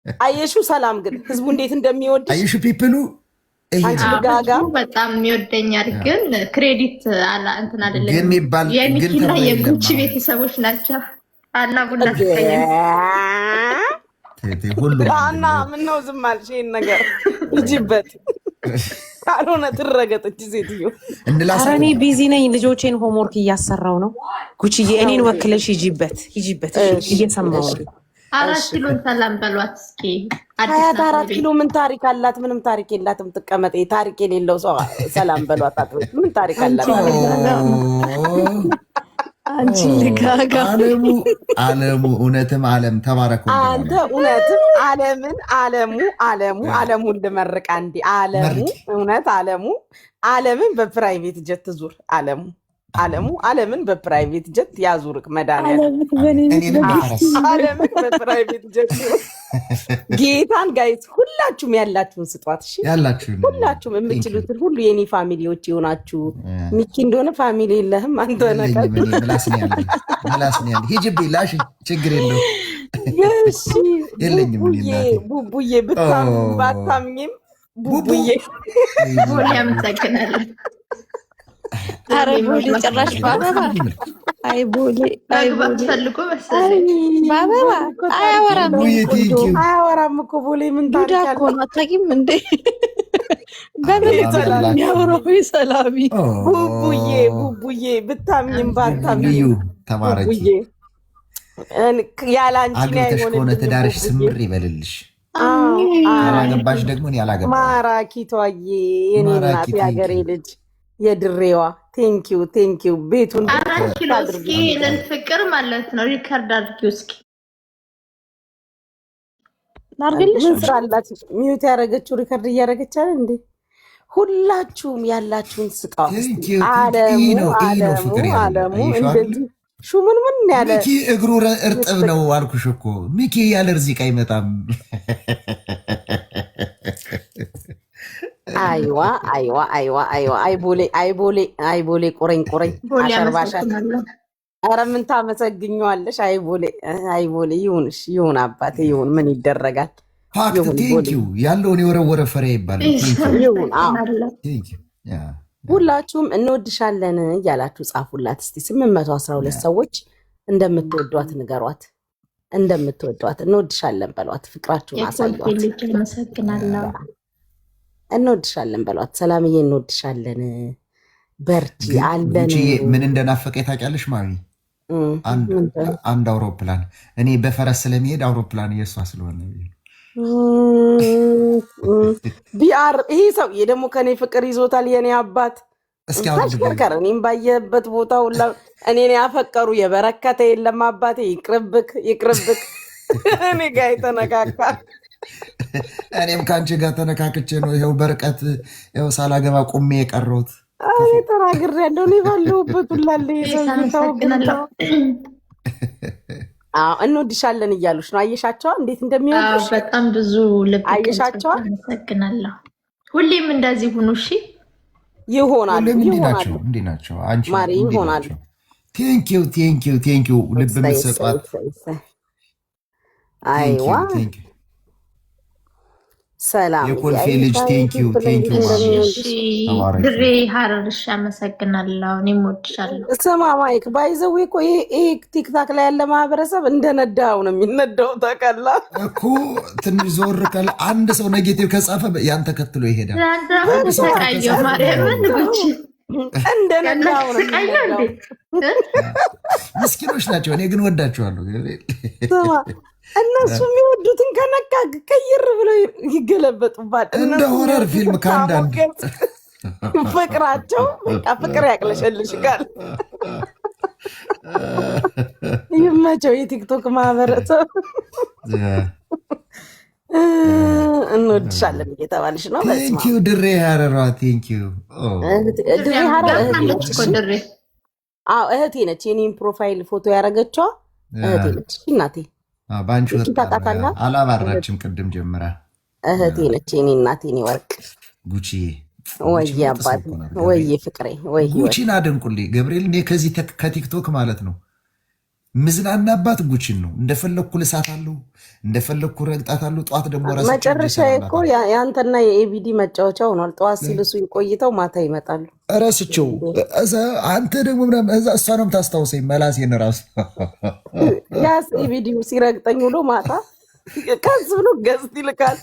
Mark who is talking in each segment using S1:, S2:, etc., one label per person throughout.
S1: አየሹ ሰላም ግን ህዝቡ እንዴት እንደሚወድሽ
S2: አየሹ ፒፕሉ
S1: አንቺ ልጋጋ
S3: በጣም ይወደኛል። ግን ክሬዲት አላ እንትን አይደለም
S2: ግን ይባል
S3: የሚኪና የጉቺ ቤተሰቦች ናቸው። አላ ቡና ተቀየም
S1: እና ምን ነው ዝም አልሽ? ይሄን ነገር ሂጂበት ካልሆነ ትረገጠች ሴትዮ።
S4: ኧረ እኔ ቢዚ ነኝ፣ ልጆቼን ሆምወርክ እያሰራው ነው። ጉቺዬ እኔን ወክለሽ ሂጂበት እየሰማው ነው።
S3: 4 ኪሎን ሰላም በሏት እስኪ።
S1: ሀያት 4 ኪሎ ምን ታሪክ አላት? ምንም ታሪክ የላትም። ትቀመጥ። ታሪክ የሌለው ሰው ሰላም በሏት አትበል። ምን ታሪክ አላት?
S4: አንቺ ልጋጋ
S2: አለሙ እውነትም አለም ተባረኩ።
S1: አንተ እውነትም አለሙን ልመርቅ አንዴ። አለሙ እውነት አለምን በፕራይቬት ጀት ዙር። አለምን በፕራይቬት ጀት ያዙርክ መድኃኒዓለም። አለምን በፕራይቬት ጀት ጌታን ጋይዝ ሁላችሁም ያላችሁን ስጧት። እሺ ሁላችሁም የምትችሉትን ሁሉ የኔ ፋሚሊዎች ይሆናችሁ። ሚኪ እንደሆነ ፋሚሊ የለህም አንተ ነህ።
S2: ሂጂብኝ ላሽ ችግር የለው የለኝም።
S1: ቡቡዬ ባታምኝም ቡቡዬ
S3: ያመሰግናለን።
S4: ኧረ ቦሌ ጭራሽ በአበባ አይ ቦሌ
S3: ፈልጎ መሰለኝ
S4: በአበባ
S1: አያወራም እኮ ቦሌ ምን ታሪክ
S4: እኮ ነው። አታውቂም እንዴ? በምን ያወራው ሰላሚ
S1: ቡቡዬ ብታምኝም ባታምኝም
S2: ተባረኪ።
S1: ያለ አንቺ
S2: አግብተሽ ከሆነ ትዳርሽ ስምር ይበልልሽ። ያላገባሽ ደግሞ ያላገባ
S1: ማራኪቷዬ የኔ እናት የሀገሬ ልጅ የድሬዋ ቴንኪው ቤቱን
S3: 4 ኪሎ እስኪ ፍቅር ማለት ነው። ሪከርድ አድርጊው እስኪ
S4: ናርገልሽ
S1: ምን ስራላት ሚዩት ያደረገችው ሪከርድ እያደረገች አይደል እንዴ? ሁላችሁም ያላችሁን ስጣው። አለሙ እንደዚህ ሹምን ምን ያለ
S2: ሚኪ እግሩ እርጥብ ነው አልኩሽ እኮ። ሚኪ ያለ ርዚቅ አይመጣም።
S1: አይዋ አይቦሌ ቁረኝ አሸርባሻል። ኧረ ምን ታመሰግኘዋለሽ? አይቦሌ ይሁን አባቴ ይሁን። ምን ይደረጋል?
S2: ፋክት ቴንኪው ያለውን የወረወረ ፈሬ ይባላል።
S1: ሁላችሁም እንወድሻለን እያላችሁ ጻፉላት እስቲ። 812 ሰዎች እንደምትወዷት ንገሯት። እንወድሻለን በሏት። ፍቅራችሁን አሳዩት። እንወድሻለን በሏት። ሰላምዬ እንወድሻለን፣ በርቺ አለን።
S2: ምን እንደናፈቀ ታውቂያለሽ ማሚ? አንድ አውሮፕላን። እኔ በፈረስ ስለሚሄድ አውሮፕላን የእሷ ስለሆነ
S1: ቢአር ይሄ ሰውዬ ደግሞ ከኔ ፍቅር ይዞታል። የኔ አባት ታሽከርከር። እኔም ባየበት ቦታ ሁላ እኔን ያፈቀሩ የበረከተ የለም አባቴ። ይቅርብክ እኔ ጋ የተነካካ
S2: እኔም ከአንቺ ጋር ተነካክቼ ነው ይኸው በርቀት ይኸው ሳላገባ ቁሜ የቀረሁት።
S1: ተናግር ያለው እኔ ባለሁበት ሁላለ እንወድሻለን እያሉሽ ነው። አየሻቸዋ እንዴት እንደሚወዱሽ።
S3: በጣም ብዙ ልብ
S1: አየሻቸዋ።
S3: አመሰግናለሁ። ሁሌም እንደዚህ ሁኑ። እሺ
S1: ይሆናሉ።
S2: እንዲህ ናቸው። አንቺ
S1: ማሪ ይሆናሉ።
S2: ቴንኪው ልብ የምትሰጧት።
S1: አይዋ ሰላም
S2: የኮልፌ ልጅ ቴንኪው
S3: ድሬ ሀረርሽ አመሰግናለሁ። እኔም እወድሻለሁ።
S1: ስማ ማይክ ባይዘዌ እኮ ይሄ ቲክታክ ላይ ያለ ማህበረሰብ እንደነዳው ነው የሚነዳው። ታውቃለህ
S2: እኮ ትንሽ ዞር ካለ አንድ ሰው ኔጌቲቭ ከጻፈ ያን ተከትሎ ይሄዳል።
S3: ተቃየው ማርያምን ጉቺ
S1: እንደነዳው ነው የሚነዳው።
S2: ምስኪኖች ናቸው። እኔ ግን ወዳቸዋለሁ።
S1: እነሱ የሚወዱትን ከነካ ቀይር ብለው ይገለበጡባት።
S2: እንደ ሆረር ፊልም ከአንዳንድ
S1: ፍቅራቸው በቃ ፍቅር ያቅለሸልሽጋል። ይመቸው የቲክቶክ ማህበረሰብ። እንወድሻለን እየተባልሽ ነው።
S2: ቴንኪው ድሬ ሀረሯ ቴንኪው።
S1: ድሬ ሀረር እህቴ ነች። የኔን ፕሮፋይል ፎቶ ያደረገችዋ እህቴ ነች። እናቴ
S2: በአንቺ አላባራችም። ቅድም ጀምራ
S1: እህቴ ነች። የኔ እናቴ ኔ ወርቅ
S2: ጉቺዬ።
S1: ወይዬ አባቴ ወይዬ ፍቅሬ ወይዬ
S2: ጉቺን አደንቁልኝ ገብርኤል። እኔ ከዚህ ከቲክቶክ ማለት ነው ምዝናናባት ጉቺን ነው። እንደፈለኩ ልሳታለሁ፣ እንደፈለኩ ረግጣታለሁ። ጠዋት ደግሞ ራሳቸው
S1: መጨረሻ እኮ ያንተና የኤቢዲ መጫወቻ ሆኗል። ጠዋት ሲልሱ ቆይተው ማታ ይመጣሉ።
S2: ረስቸው አንተ ደግሞ ምናምን እሷ ነው የምታስታውሰኝ መላሴን ራሱ
S1: ያስ ኤቢዲ ሲረግጠኝ ውሎ ማታ ቀስ ብሎ ገዝት ይልካል።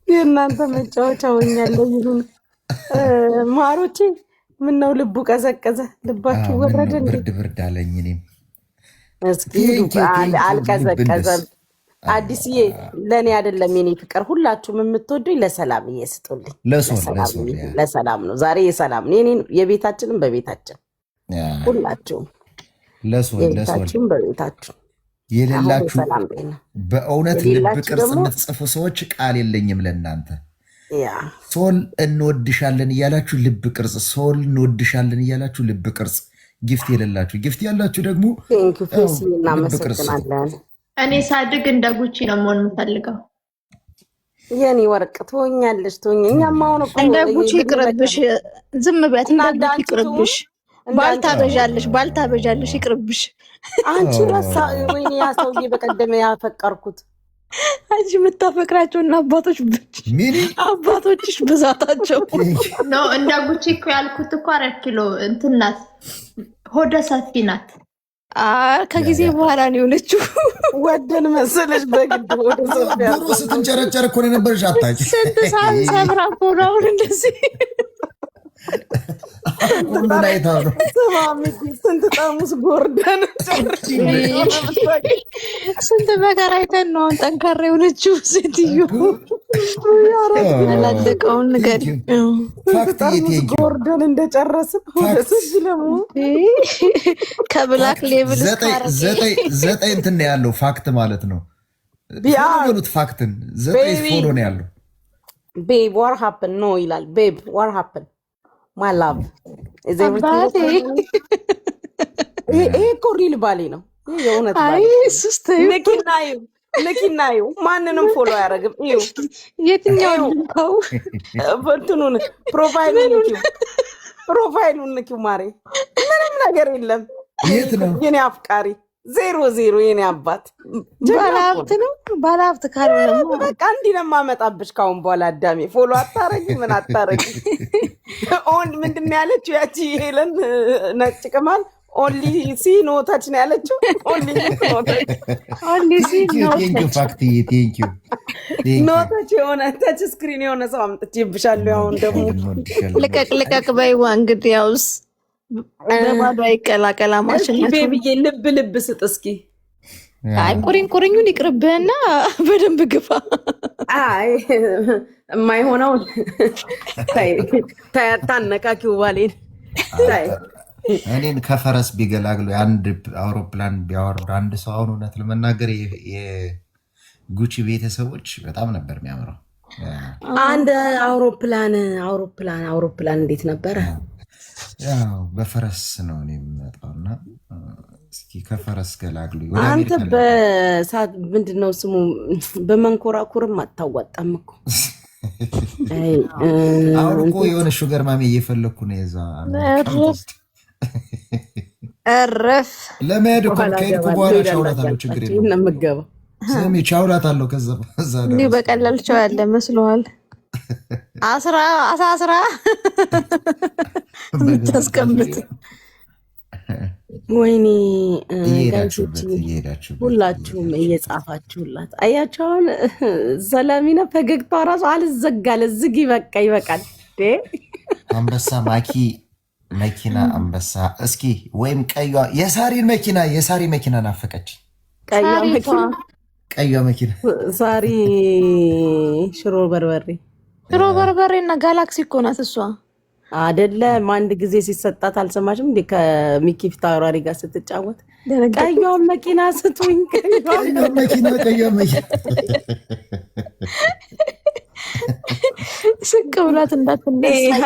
S1: የእናንተ መጫወቻ ሆኛለሁ። ይሁን ማሮቼ፣ ምነው ልቡ ቀዘቀዘ? ልባችሁ ወረደ?
S2: ብርድ ብርድ አለኝ። እኔም
S1: እስኪ አልቀዘቀዘም። አዲስዬ ለእኔ አይደለም የኔ ፍቅር፣ ሁላችሁም የምትወዱኝ ለሰላምዬ ስጡልኝ። ለሰላም ነው ዛሬ፣ የሰላም ነው የቤታችንም በቤታችን ሁላችሁም የቤታችሁም በቤታችሁ
S2: የሌላችሁ በእውነት ልብ ቅርጽ የምትጽፉ ሰዎች ቃል የለኝም ለእናንተ። ሶል እንወድሻለን እያላችሁ ልብ ቅርጽ፣ ሶል እንወድሻለን እያላችሁ ልብ ቅርጽ፣ ጊፍት የሌላችሁ፣ ጊፍት ያላችሁ ደግሞ ልብ ቅርጽ።
S3: እኔ ሳድግ እንደ ጉቺ ነው መሆን የምፈልገው።
S1: የኔ ወርቅ ትሆኛለሽ፣ እኛማ አሁን
S5: እንደ ጉቺ ይቅርብሽ፣ ዝም በት እንደ ጉቺ ይቅርብሽ። ባልታበዣለሽ ይቅርብሽ።
S1: አንቺ ወይኔ ያ ሰውዬ በቀደመ ያፈቀርኩት
S5: አንቺ የምታፈቅራቸውና አባቶችሽ ብዛታቸው
S3: ነው። እንደ ጉቺ እኮ ያልኩት እኮ 4 ኪሎ እንትን ናት፣ ሆደ ሰፊ ናት።
S5: ከጊዜ በኋላ ነው የሆነችው።
S1: ወደን መሰለሽ በግድ ወደ ሰፊ
S2: ዶሮ ስትንጨረጨር እኮ ነው የነበረሽ። አታውቂ
S5: ስንት ሰዓት ሰብራ እኮ ነው አሁን እንደዚህ
S1: ስንት ጠሙስ ጎርደን
S5: ስንት መከራ አይተን ነው አሁን ጠንካራ የሆነችው ሴትዮ። ያላለቀውን ነገር
S1: ጎርደን እንደጨረስን ከብላክ ሌብል
S2: 9 እንትን ያለው ፋክት ማለት ነው። ቢያሉት ፋክትን 9 ፎሎ ነው ያለው።
S1: ቤብ ዋር ሃፕን ነው ይላል። ቤብ ዋር ሃፕን My love is everything. ይሄ እኮ ሪል ባሌ ነው። ይሄ የእውነት ባሌ ልኪናዩ ማንንም ፎሎ አያደርግም። ይኸው
S5: የትኛውን ልንካው?
S1: እንትኑን ፕሮፋይሉን ንኪው ማሬ። ምንም ነገር የለም።
S2: የት ነው
S1: የኔ አፍቃሪ? 0 የኔ አባት
S5: ባለሀብት ነው። ባለሀብት ካልሆነ
S1: በቃ እንዲህ ነው የማመጣብሽ ካሁን በኋላ። አዳሜ ፎሎ አታረጊ፣ ምን አታረጊ። ምንድን ነው ያለችው ያቺ ሄለን ነጭ ቅማል? ኦንሊ ሲ ኖ ታች ነው ያለችው። ኦንሊ ሲ ኖ ታች የሆነ ታች ስክሪን የሆነ ሰው አምጥቼብሻለሁ። አሁን ደግሞ
S5: ልቀቅ በይዋ። እንግዲህ ያውስ በባዶ አይቀላቀላ ማሽናት
S1: ቤቢዬ፣ ልብ ስጥ እስኪ።
S5: አይ ቁሪኙን ይቅርብህና በደንብ ግፋ።
S1: አይ የማይሆነውን ታነካኪው ባሌን።
S2: እኔን ከፈረስ ቢገላግሉ አንድ አውሮፕላን ቢያወርድ አንድ ሰው፣ አሁን እውነት ለመናገር የጉቺ ቤተሰቦች በጣም ነበር የሚያምረው።
S1: አንድ አውሮፕላን እንዴት ነበረ?
S2: ያው በፈረስ ነው የሚመጣውና እስኪ ከፈረስ ገላግሉ።
S1: አንተ በሳት ምንድነው ስሙ? በመንኮራኩርም አታዋጣም እኮ።
S2: አሁን እኮ የሆነ ሹገር ማሚ እየፈለግኩ ነው። የዛ
S5: እረፍ
S2: ለመሄድ እኮ ከሄድኩ በኋላ ቻውላታለሁ። ችግር የለም ስሚ፣ ቻውላታለሁ። ከዛ
S5: እንዲሁ በቀላል ቻው ያለ መስሎሃል? አስራ ምታስቀምጥ።
S1: ወይኔ ሁላችሁም እየጻፋችሁላት አያችሁ። አሁን ሰላሚና ፈገግታ ራሱ አልዘጋለ ዝግ። ይበቃል።
S2: አንበሳ ማኪ መኪና አንበሳ። እስኪ ወይም ቀዩ የሳሪ መኪና ናፈቀች። ቀዩ መኪና
S1: ሳሪ ሽሮ በርበሬ
S5: እና ጋላክሲ እኮ ናት እሷ
S1: አይደለም። አንድ ጊዜ ሲሰጣት አልሰማሽም እንዴ? ከሚኪ ፊታውራሪ ጋር ስትጫወት ቀዩን መኪና ስጡኝ፣ ቀዩን መኪና
S5: ስቅ ብላት እንዳትነሳ